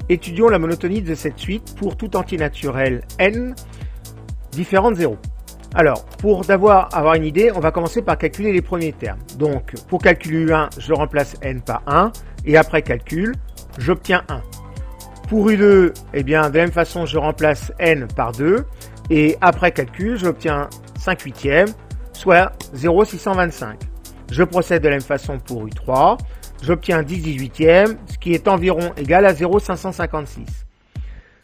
Étudions la monotonie de cette suite pour tout entier naturel n différent de 0. Alors, pour avoir une idée, on va commencer par calculer les premiers termes. Donc, pour calculer U1, je remplace n par 1, et après calcul, j'obtiens 1. Pour U2, eh bien, de la même façon, je remplace n par 2, et après calcul, j'obtiens 5 huitièmes, soit 0,625. Je procède de la même façon pour U3, j'obtiens 10 18e, ce qui est environ égal à 0,556.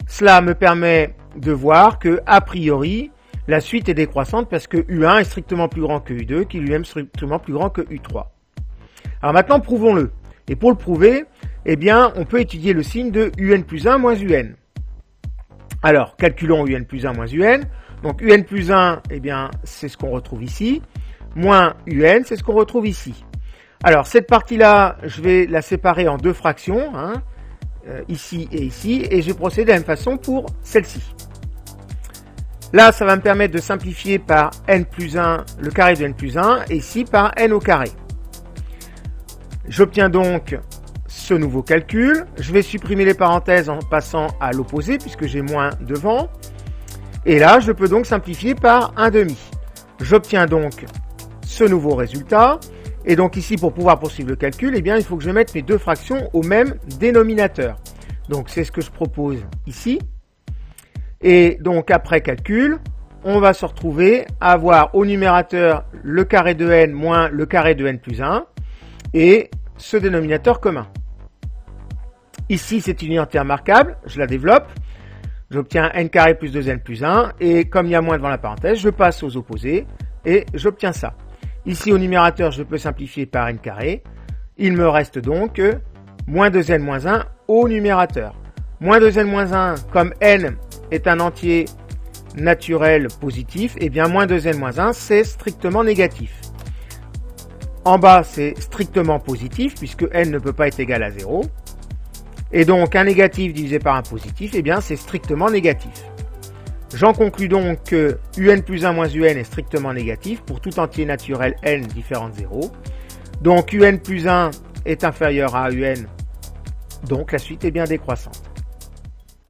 Cela me permet de voir que, a priori, la suite est décroissante parce que U1 est strictement plus grand que U2, qui lui-même est strictement plus grand que U3. Alors maintenant, prouvons-le. Et pour le prouver, eh bien, on peut étudier le signe de UN plus 1 moins UN. Alors, calculons UN plus 1 moins UN. Donc, UN plus 1, eh bien, c'est ce qu'on retrouve ici. Moins UN, c'est ce qu'on retrouve ici. Alors, cette partie-là, je vais la séparer en deux fractions, ici et ici, et je vais procéder de la même façon pour celle-ci. Là, ça va me permettre de simplifier par n plus 1, le carré de n plus 1, et ici par n au carré. J'obtiens donc ce nouveau calcul. Je vais supprimer les parenthèses en passant à l'opposé, puisque j'ai moins devant. Et là, je peux donc simplifier par 1/2. J'obtiens donc ce nouveau résultat. Et donc ici, pour pouvoir poursuivre le calcul, eh bien, il faut que je mette mes deux fractions au même dénominateur. Donc, c'est ce que je propose ici. Et donc, après calcul, on va se retrouver à avoir au numérateur le carré de n moins le carré de n plus 1 et ce dénominateur commun. Ici, c'est une unité remarquable, je la développe. J'obtiens n carré plus 2n plus 1 et comme il y a moins devant la parenthèse, je passe aux opposés et j'obtiens ça. Ici, au numérateur, je peux simplifier par n carré. Il me reste donc moins 2n moins 1 au numérateur. Moins 2n moins 1, comme n est un entier naturel positif, et bien moins 2n moins 1, c'est strictement négatif. En bas, c'est strictement positif, puisque n ne peut pas être égal à 0. Et donc, un négatif divisé par un positif, et bien c'est strictement négatif. J'en conclus donc que un plus 1 moins un est strictement négatif pour tout entier naturel n différent de 0. Donc un plus 1 est inférieur à un, donc la suite est bien décroissante.